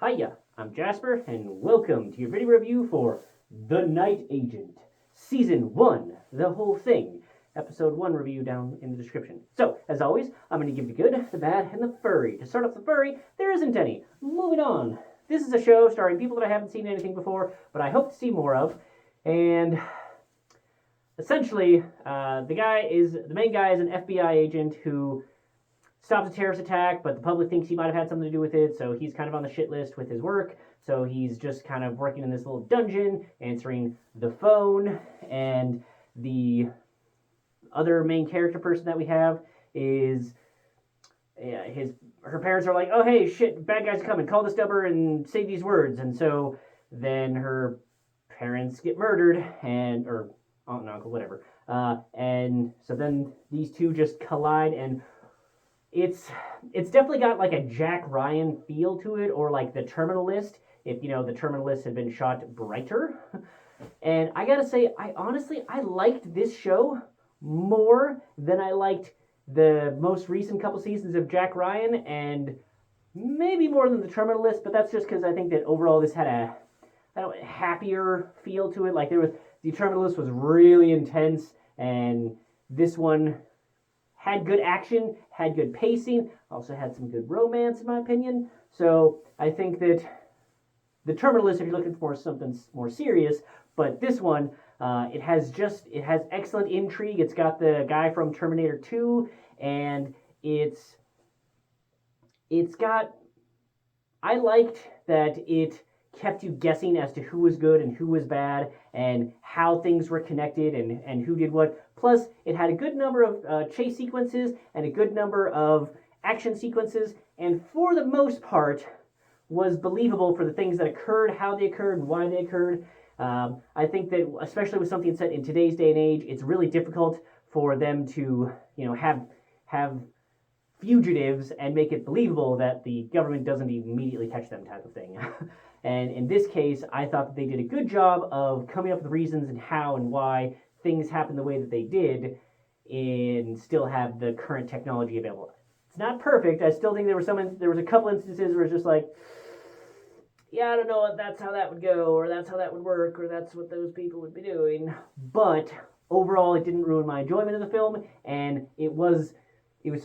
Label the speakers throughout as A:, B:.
A: Hiya, I'm Jasper, and welcome to your video review for The Night Agent, Season 1, the whole thing. Episode 1 review down in the description. So, as always, I'm going to give the good, the bad, and the furry. To start off the furry, there isn't any. Moving on. This is a show starring people that I haven't seen anything before, but I hope to see more of. And essentially, the main guy is an FBI agent who stops a terrorist attack, but the public thinks he might have had something to do with it, so he's kind of on the shit list with his work. So he's just kind of working in this little dungeon, answering the phone, and the other main character person that we have is her parents are like, oh hey, shit, bad guys are coming, call this number and say these words. And so then her parents get murdered, or aunt and uncle, whatever. And so then these two just collide, and it's definitely got like a Jack Ryan feel to it, or like The Terminal List, if the Terminal List had been shot brighter. And I gotta say, I liked this show more than I liked the most recent couple seasons of Jack Ryan, and maybe more than The Terminal List, but that's just because I think that overall this had a happier feel to it. Like The Terminal List was really intense, and this one had good action, had good pacing, also had some good romance in my opinion. So I think that The Terminal List, if you're looking for something more serious, but this one, it has excellent intrigue. It's got the guy from Terminator 2, and I liked that it kept you guessing as to who was good and who was bad, and how things were connected, and who did what. Plus, it had a good number of chase sequences and a good number of action sequences, and for the most part, was believable for the things that occurred, how they occurred, and why they occurred. I think that, especially with something set in today's day and age, it's really difficult for them to, have fugitives and make it believable that the government doesn't immediately catch them, type of thing. And in this case, I thought that they did a good job of coming up with reasons and how and why things happened the way that they did, and still have the current technology available. It's not perfect. I still think there was a couple instances where it's just like, yeah, I don't know if that's how that would go, or that's how that would work, or that's what those people would be doing. But overall, it didn't ruin my enjoyment of the film, and it was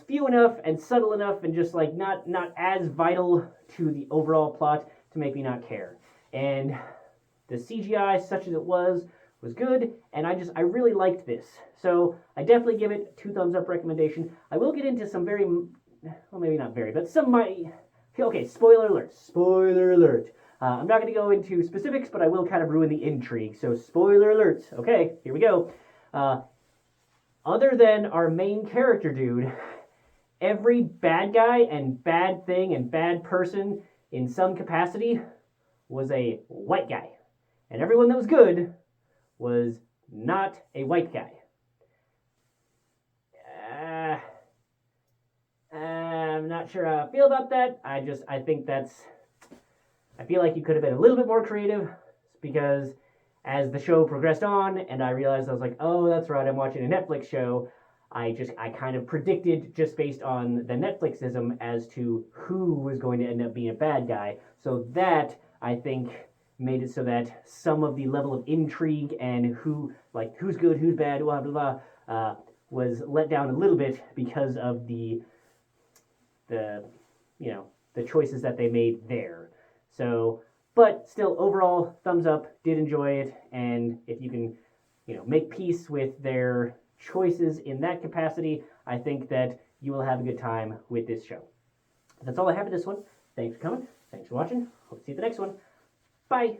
A: few enough and subtle enough, and just like not as vital to the overall plot to make me not care. And the CGI, such as it was good, and I really liked this. So I definitely give it 2 thumbs up recommendation. I will get into some very, well, maybe not very, but some might. Okay, spoiler alert. Spoiler alert. I'm not going to go into specifics, but I will kind of ruin the intrigue. So spoiler alert. Okay, here we go. Other than our main character dude, every bad guy and bad thing and bad person in some capacity was a white guy. And everyone that was good was not a white guy. I'm not sure how I feel about that. I feel like you could have been a little bit more creative, because as the show progressed on and I realized, I was like, oh, that's right, I'm watching a Netflix show. I kind of predicted, just based on the Netflixism, as to who was going to end up being a bad guy. So that, I think, made it so that some of the level of intrigue and who's good, who's bad, blah, blah, blah, was let down a little bit because of the choices that they made there. So, but still, overall, thumbs up, did enjoy it, and if you can, make peace with their choices in that capacity, I think that you will have a good time with this show. That's all I have for this one. Thanks for coming. Thanks for watching. Hope to see you at the next one. Bye.